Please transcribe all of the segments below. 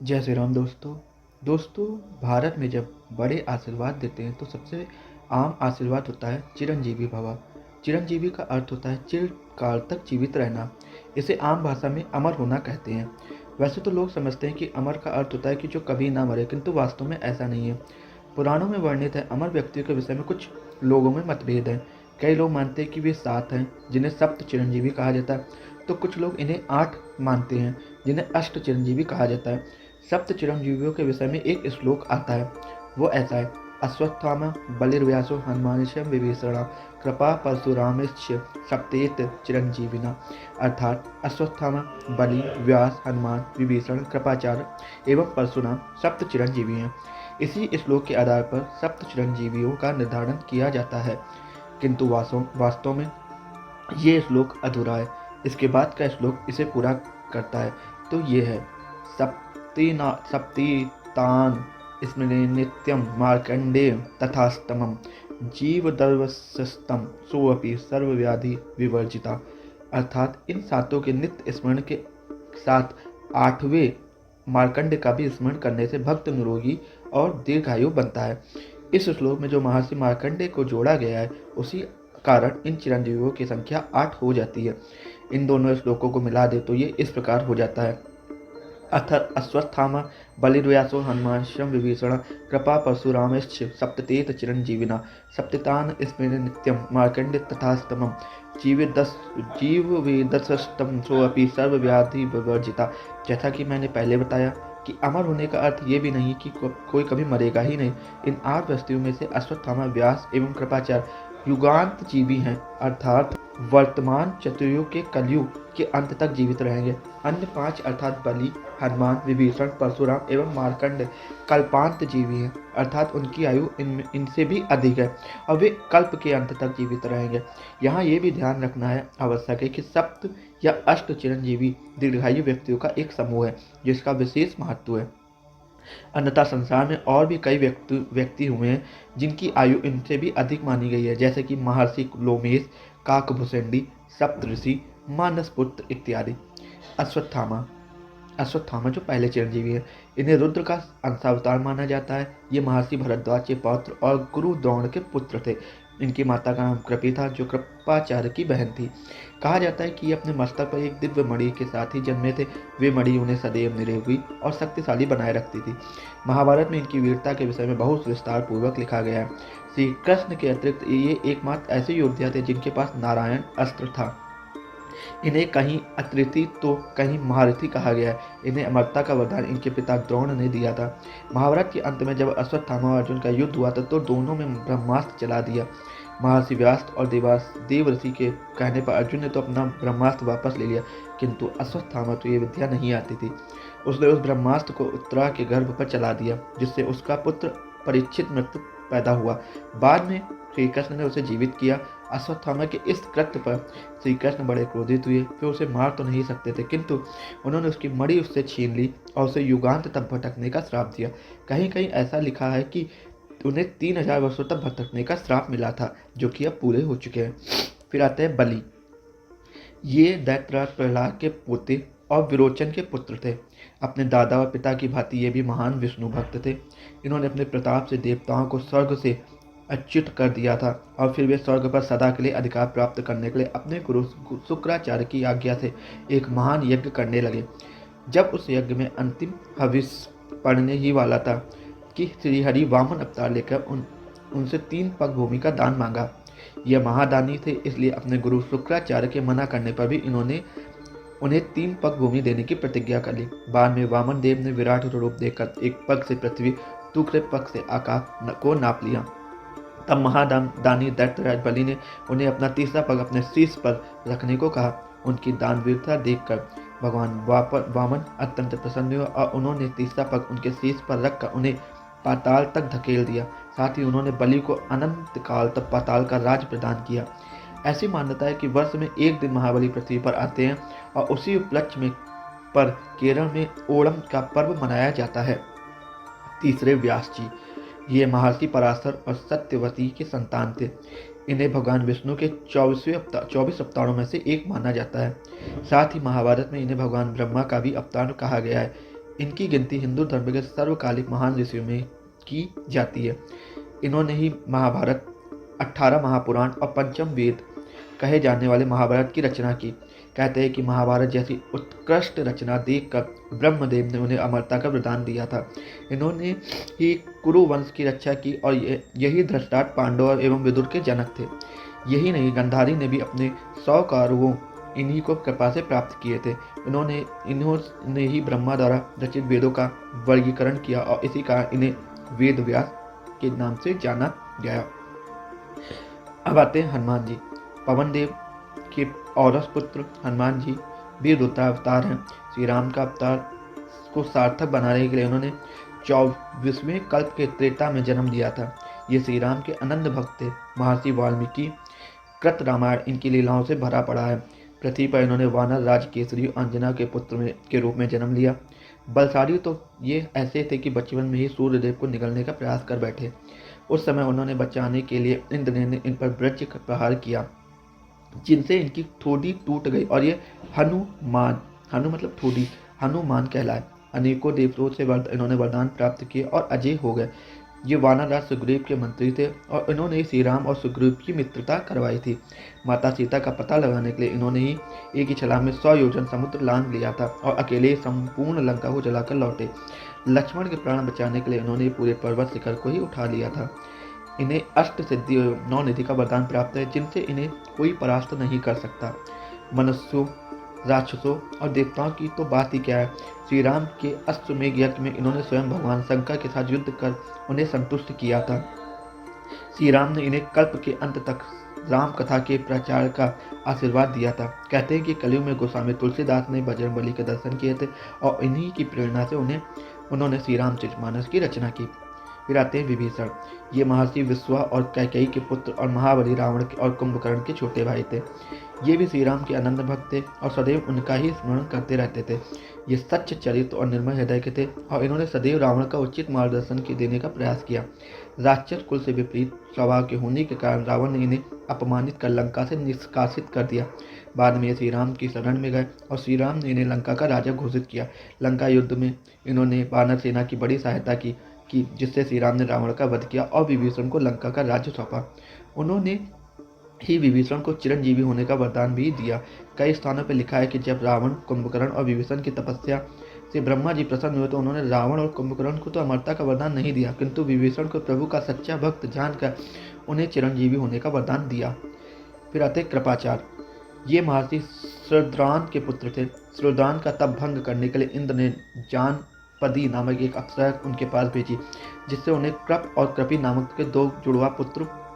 जय श्री राम दोस्तों। भारत में जब बड़े आशीर्वाद देते हैं तो सबसे आम आशीर्वाद होता है चिरंजीवी भव। चिरंजीवी का अर्थ होता है चिरकाल तक जीवित रहना। इसे आम भाषा में अमर होना कहते हैं। वैसे तो लोग समझते हैं कि अमर का अर्थ होता है कि जो कभी ना मरे, किंतु वास्तव में ऐसा नहीं है। पुराणों में वर्णित है अमर व्यक्तियों के विषय में कुछ लोगों में मतभेद है। कई लोग मानते हैं कि वे 7 हैं जिन्हें सप्त चिरंजीवी कहा जाता है, तो कुछ लोग इन्हें 8 मानते हैं जिन्हें अष्ट चिरंजीवी कहा जाता है। सप्त चिरंजीवियों के विषय में एक श्लोक आता है, वो ऐसा है। अश्वत्थामा बलिर्व्यासो हनुमानिशम विभीषण कृपा परशुरामश्च सप्तेत चिरंजीविना। अर्थात अश्वत्थामा, बलि, व्यास, हनुमान, विभीषण, कृपाचार्य एवं परशुराम सप्त चिरंजीवी हैं। इसी श्लोक के आधार पर सप्त चिरंजीवियों का निर्धारण किया जाता है, किंतु वास्तव में ये श्लोक अधूरा है। इसके बाद का श्लोक इसे पूरा करता है, तो ये है। सप्तितान स्मृणे नित्यं मार्कंडेय तथास्तमं जीवदर्वस्यस्तम सोऽपि सर्वव्याधि विवर्जिता। अर्थात इन सातों के नित्य स्मरण के साथ 8वें मार्कंड का भी स्मरण करने से भक्त निरोगी और दीर्घायु बनता है। इस श्लोक में जो महर्षि मार्कंडेय को जोड़ा गया है, उसी कारण इन चिरंजीवियों की संख्या 8 हो जाती है। इन दोनों श्लोकों को मिला दे तो ये इस प्रकार हो जाता है। अथ अश्वत्थामा बलिर्व्यासो हनुमांशं विभीषण कृपा परशुरामश्च सप्ततेत चिरंजीविना सप्ततान स्मृण नित्यं मार्कंडे तथास्तमं जीववेदसस्तम सोऽपि सर्वव्याधि विवर्जिता। जैसा कि मैंने पहले बताया कि अमर होने का अर्थ ये भी नहीं कि कोई कभी मरेगा ही नहीं। इन 8 व्यक्तियों में से अश्वत्थामा, व्यास एवं कृपाचार्य युगांत जीवी हैं, अर्थात वर्तमान चतुर्युग के कलयुग के अंत तक जीवित रहेंगे। अन्य 5 अर्थात बलि, हनुमान, विभीषण, परशुराम एवं मार्कंड कल्पांत जीवी हैं, अर्थात उनकी आयु इनसे भी अधिक है और वे कल्प के अंत तक जीवित रहेंगे। यहाँ ये भी ध्यान रखना है आवश्यक है कि सप्त या अष्ट चिरंजीवी दीर्घायु व्यक्तियों का एक समूह है जिसका विशेष महत्व है। अन्यथा संसार में और भी कई व्यक्ति हुए हैं जिनकी आयु इनसे भी अधिक मानी गई है, जैसे कि महर्षि लोमेश, काकभूषणी, सप्तऋषि, मानसपुत्र इत्यादि। अश्वत्थामा अश्वत्थामा जो पहले चिरंजीवी है, इन्हें रुद्र का अंशावतार माना जाता है। ये महर्षि भरद्वाज के पौत्र और गुरु द्रोण के पुत्र थे। इनकी माता का नाम कृपी था, जो कृपाचार्य की बहन थी। कहा जाता है कि ये अपने मस्तक पर एक दिव्य मणि के साथ ही जन्मे थे। वे मणि उन्हें सदैव निरोगी और शक्तिशाली बनाए रखती थी। महाभारत में इनकी वीरता के विषय में बहुत विस्तार पूर्वक लिखा गया है। श्री कृष्ण के अतिरिक्त ये एकमात्र ऐसे योद्धा थे जिनके पास नारायण अस्त्र था। इन्हें कहीं अत्रिति तो कहीं महारथी कहा गया है। इन्हें अमरता का वरदान इनके पिता द्रोण ने दिया था। महाभारत के अंत में जब अश्वत्थामा और अर्जुन का युद्ध हुआ था, तो दोनों में ब्रह्मास्त्र चला दिया। महर्षि व्यास और देव ऋषि के कहने पर अर्जुन ने तो अपना ब्रह्मास्त्र वापस ले लिया, किंतु अश्वत्थामा तो ये विद्या नहीं आती थी। उसने उस ब्रह्मास्त्र को उत्तरा के गर्भ पर चला दिया, जिससे उसका पुत्र परीक्षित मृत्यु पैदा हुआ। बाद में श्री कृष्ण ने उसे जीवित किया। अश्वत्थामा के इस कृत्य पर श्री कृष्ण बड़े क्रोधित हुए। वे उसे मार तो नहीं सकते थे, किंतु उन्होंने उसकी मणि उससे छीन ली और उसे युगांत तक भटकने का श्राप दिया। कहीं कहीं ऐसा लिखा है कि उन्हें 3000 वर्षों तक भटकने का श्राप मिला था, जो कि अब पूरे हो चुके हैं। फिर आते हैं बलि। ये दैत्यराज प्रहलाद के पोते और विरोचन के पुत्र थे। अपने दादा और पिता की भांति ये भी महान विष्णु भक्त थे। इन्होंने अपने प्रताप से देवताओं को स्वर्ग से अच्युत कर दिया था और फिर वे स्वर्ग पर सदा के लिए अधिकार प्राप्त करने के लिए अपने गुरु शुक्राचार्य की आज्ञा से एक महान यज्ञ करने लगे। जब उस यज्ञ में अंतिम हविष पड़ने ही वाला था कि श्रीहरि वामन अवतार लेकर उनसे 3 पग भूमि का दान मांगा। यह महादानी थे, इसलिए अपने गुरु शुक्राचार्य के मना करने पर भी इन्होंने उन्हें 3 पग भूमि देने की प्रतिज्ञा कर ली। बाद में वामन देव ने विराट रूप देकर एक पग से पृथ्वी, दूसरे पग से आकाश को नाप लिया। तब महादानी दैत्यराज बलि ने उन्हें अपना तीसरा पग अपने शीश पर रखने को कहा। उनकी दानवीरता देखकर भगवान वामन अत्यंत प्रसन्न हुए और उन्होंने तीसरा पग उनके शीश पर रखकर उन्हें पाताल तक धकेल दिया। साथ ही उन्होंने बलि को अनंत काल तक पाताल का राज प्रदान किया। ऐसी मान्यता है कि वर्ष में एक दिन महाबली पृथ्वी पर आते हैं और उसी उपलक्ष्य में पर केरल में ओणम का पर्व मनाया जाता है। तीसरे व्यास जी, ये महर्षि पराशर और सत्यवती के संतान थे। इन्हें भगवान विष्णु के 24 अवतारों में से एक माना जाता है। साथ ही महाभारत में इन्हें भगवान ब्रह्मा का भी अवतार कहा गया है। इनकी गिनती हिंदू धर्म के सर्वकालिक महान ऋषियों में की जाती है। इन्होंने ही महाभारत, 18 महापुराण और पंचम वेद कहे जाने वाले महाभारत की रचना की। कहते हैं कि महाभारत जैसी उत्कृष्ट रचना देखकर ब्रह्मदेव ने उन्हें अमरता का वरदान दिया था। इन्होंने ही कुरु वंश की रक्षा की और यही धृतराष्ट्र, पांडव एवं विदुर के जनक थे। यही नहीं, गंधारी ने भी अपने 100 कौरवों इन्हीं को कृपा से प्राप्त किए थे। इन्होंने ही ब्रह्मा द्वारा रचित वेदों का वर्गीकरण किया और इसी कारण इन्हें वेद व्यास के नाम से जाना गया। अब आते हैं हनुमान जी। पवन देव के औरस पुत्र हनुमान जी भी रुद्रावतार हैं। श्री राम का अवतार को सार्थक बनाने के लिए उन्होंने 24वें कल्प के त्रेता में जन्म लिया था। ये श्री राम के अनंत भक्त थे। महर्षि वाल्मीकि कृत रामायण इनकी लीलाओं से भरा पड़ा है। पृथ्वी पर इन्होंने वानर राज केसरी अंजना के पुत्र के रूप में जन्म लिया। बलशाली तो ये ऐसे थे कि बचपन में ही सूर्यदेव को निगलने का प्रयास कर बैठे। उस समय उन्होंने बचाने के लिए इंद्र ने इन पर वज्र का प्रहार किया, जिनसे इनकी ठोड़ी टूट गई और ये हनु मतलब ठोड़ी, हनुमान कहलाए। अनेकों देवताओं से इन्होंने वरदान प्राप्त किए और अजय हो गए। ये वानरराज सुग्रीव के मंत्री थे और इन्होंने श्री राम और सुग्रीव की मित्रता करवाई थी। माता सीता का पता लगाने के लिए इन्होंने ही एक ही छलांग में 100 योजन समुद्र लांघ लिया था और अकेले संपूर्ण लंका को जलाकर लौटे। लक्ष्मण के प्राण बचाने के लिए इन्होंने पूरे पर्वत शिखर को ही उठा लिया था। इन्हें अष्ट सिद्धि और 9 निधि का वरदान प्राप्त है, जिनसे इन्हें कोई परास्त नहीं कर सकता। मनुष्यों, राक्षसों और देवताओं की तो बात ही क्या है। श्री राम के अश्वमेध यज्ञ में इन्होंने स्वयं भगवान शंकर के साथ युद्ध कर उन्हें संतुष्ट किया था। श्री राम ने इन्हें कल्प के अंत तक राम कथा के प्रचार का आशीर्वाद दिया था। कहते हैं कि कलयुग में गोस्वामी तुलसीदास ने बजरंगबली के दर्शन किए थे और इन्हीं की प्रेरणा से उन्होंने श्री रामचरितमानस की रचना की। फिर आते हैं विभीषण। ये महर्षि विश्वा और कैकेयी के पुत्र और महाबली रावण और कुंभकर्ण के छोटे भाई थे। ये भी श्री राम के अनंत भक्त थे और सदैव उनका ही स्मरण करते रहते थे। ये सच्चे चरित्र और निर्मल हृदय के थे और इन्होंने सदैव रावण का उचित मार्गदर्शन देने का प्रयास किया। राक्षस कुल से विपरीत स्वभाव के होने के कारण रावण ने इन्हें अपमानित कर लंका से निष्कासित कर दिया। बाद में श्री राम की शरण में गए और श्री राम ने इन्हें लंका का राजा घोषित किया। लंका युद्ध में इन्होंने वानर सेना की बड़ी सहायता की जिससे श्री राम ने रावण का वध किया और विभीषण को लंका का राज्य सौंपा। उन्होंने ही विभीषण को चिरंजीवी होने का वरदान भी दिया। कई स्थानों पर लिखा है कि जब रावण, कुंभकर्ण और विभीषण की तपस्या से ब्रह्मा जी प्रसन्न हुए तो उन्होंने रावण और कुंभकर्ण को तो अमरता का वरदान नहीं दिया, किंतु विभीषण को प्रभु का सच्चा भक्त जानकर उन्हें चिरंजीवी होने का वरदान दिया। फिर आते कृपाचार्य। ये महर्षि श्रद्धान के पुत्र थे। श्रद्धान का तप भंग करने के लिए इंद्र ने जानपदी नामक एक अप्सरा उनके पास भेजी, जिससे उन्हें कृप और कृपी नामक के 2 जुड़वा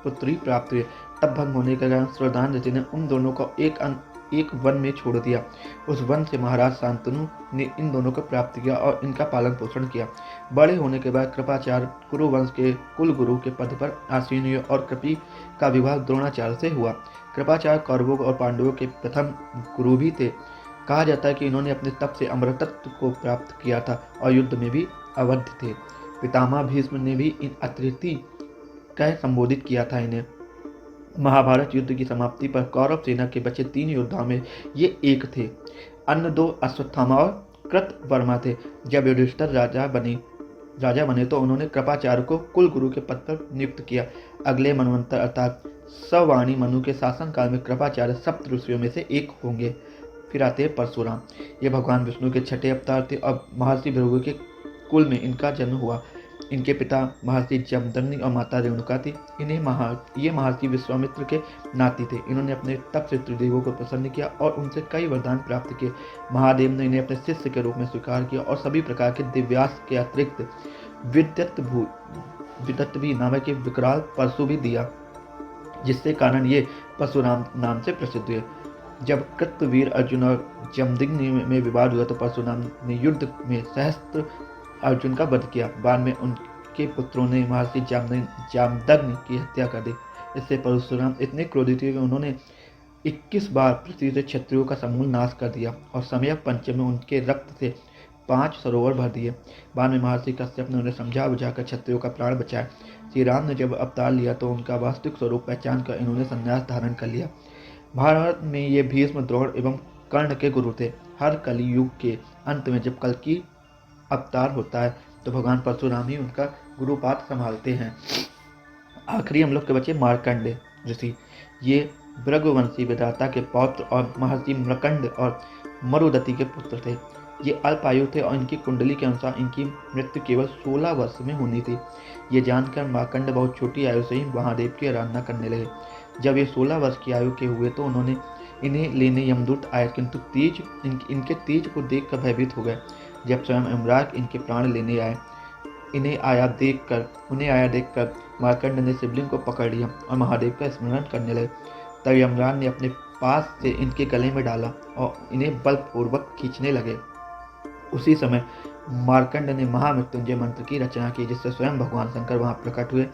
पुत्री प्राप्त हुए। तप भंग होने के कारण श्रद्धान ऋषि ने उन दोनों को एक वन में छोड़ दिया। उस वन से महाराज शांतनु ने इन दोनों को प्राप्त किया और इनका पालन पोषण किया। बड़े होने के बाद कृपाचार्य कुरु वंश के कुल गुरु के पद पर आसीन हुए और कृपी का विवाह द्रोणाचार्य से हुआ। कृपाचार्य कौरवों और पांडवों के प्रथम गुरु भी थे। कहा जाता है कि इन्होंने अपने तप से अमरतत्व को प्राप्त किया था और युद्ध में भी अवध थे। पितामह भीष्म ने भी इन अतिथि कह संबोधित किया था इन्हें। महाभारत युद्ध की समाप्ति पर कौरव सेना के बचे 3 योद्धाओं में ये एक थे। अन्य 2 अश्वत्थामा और कृतवर्मा थे। जब युधिष्ठिर राजा बने तो उन्होंने कृपाचार्य को कुल गुरु के पद पर नियुक्त किया। अगले मनवंतर अर्थात सवाणी मनु के शासनकाल में कृपाचार्य सप्त ऋषियों में से एक होंगे। फिर आते हैं परशुराम। ये भगवान विष्णु के 6ठे अवतार थे और महर्षि भृगु के कुल में इनका जन्म हुआ। इनके पिता महर्षि जमदग्नि और माता रेणुका थी। ये महर्षि विश्वामित्र के नाती थे। इन्होंने अपने तप से त्रिदेवों को प्रसन्न किया और उनसे कई वरदान प्राप्त किए। महादेव ने इन्हें अपने शिष्य के रूप में स्वीकार किया और सभी प्रकार के दिव्यास्त्र के अतिरिक्त विदत्त भी नामक एक विकराल परशु भी दिया, जिससे कारण ये परशुराम नाम से प्रसिद्ध हुए। जब कृतवीर अर्जुन और जमदग्नि में विवाद हुआ तो परशुराम ने युद्ध में सहस्त्र अर्जुन का वध किया। बाद में उनके पुत्रों ने महर्षि जामदग्नि की हत्या कर दी। इससे परशुराम इतने क्रोधित हुए कि उन्होंने 21 बार पृथ्वी से क्षत्रियों का समूल नाश कर दिया और समय पंचम में उनके रक्त से 5 सरोवर भर दिए। बाद में महर्षि कश्यप ने उन्हें समझा बुझाकर क्षत्रियों का प्राण बचाया। श्री राम ने जब अवतार लिया तो उनका वास्तविक स्वरूप पहचान कर इन्होंने संन्यास धारण कर लिया। भारत में ये भीष्म, द्रोण एवं कर्ण के गुरु थे। हर कलयुग के अंत में जब कल्कि अवतार होता है तो भगवान परशुराम ही उनका गुरुपाठ संभालते हैं। आखिरी हम लोग के बचे मार्कंड ऋषि। ये भृगुवंशी विधाता के पौत्र और महर्षि मृकंड और मरुदति के पुत्र थे। ये अल्प आयु थे और इनकी कुंडली के अनुसार इनकी मृत्यु केवल 16 वर्ष में होनी थी। ये जानकर मार्कंड बहुत छोटी आयु से ही महादेव की आराधना करने लगे। जब ये 16 वर्ष की आयु के हुए तो उन्होंने इन्हें लेने यमदूत आए, किंतु इनके तेज को देखकर भयभीत हो गए। जब स्वयं यमराज इनके प्राण लेने आए, उन्हें आया देखकर मार्कंड ने शिवलिंग को पकड़ लिया और महादेव का स्मरण करने लगे। तब यमराज ने अपने पास से इनके गले में डाला और इन्हें बलपूर्वक खींचने लगे। उसी समय मार्कंड ने महामृत्युंजय मंत्र की रचना की, जिससे स्वयं भगवान शंकर वहां प्रकट हुए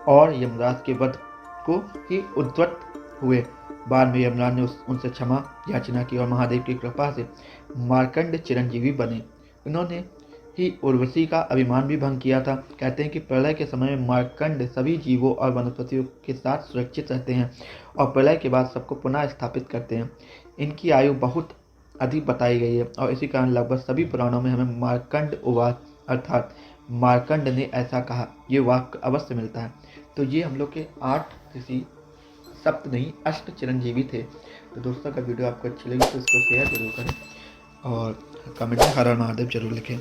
और यमराज के वध को ही उद्वत हुए। बाद में यमराज ने उनसे क्षमा याचना की और महादेव की कृपा से मार्कंड चिरंजीवी बने। इन्होंने ही उर्वशी का अभिमान भी भंग किया था। कहते हैं कि प्रलय के समय में मार्कंड सभी जीवों और वनस्पतियों के साथ सुरक्षित रहते हैं और प्रलय के बाद सबको पुनः स्थापित करते हैं। इनकी आयु बहुत अधिक बताई गई है और इसी कारण लगभग सभी पुराणों में हमें मार्कंड उवाच अर्थात मार्कंड ने ऐसा कहा ये वाक्य अवश्य मिलता है। तो ये हम लोग के 8 ऋषि, सप्त नहीं 8 चिरंजीवी थे। तो दोस्तों अगर वीडियो आपको अच्छी लगी तो इसको शेयर जरूर करें और कमेंट में हर हर महादेव जरूर लिखें।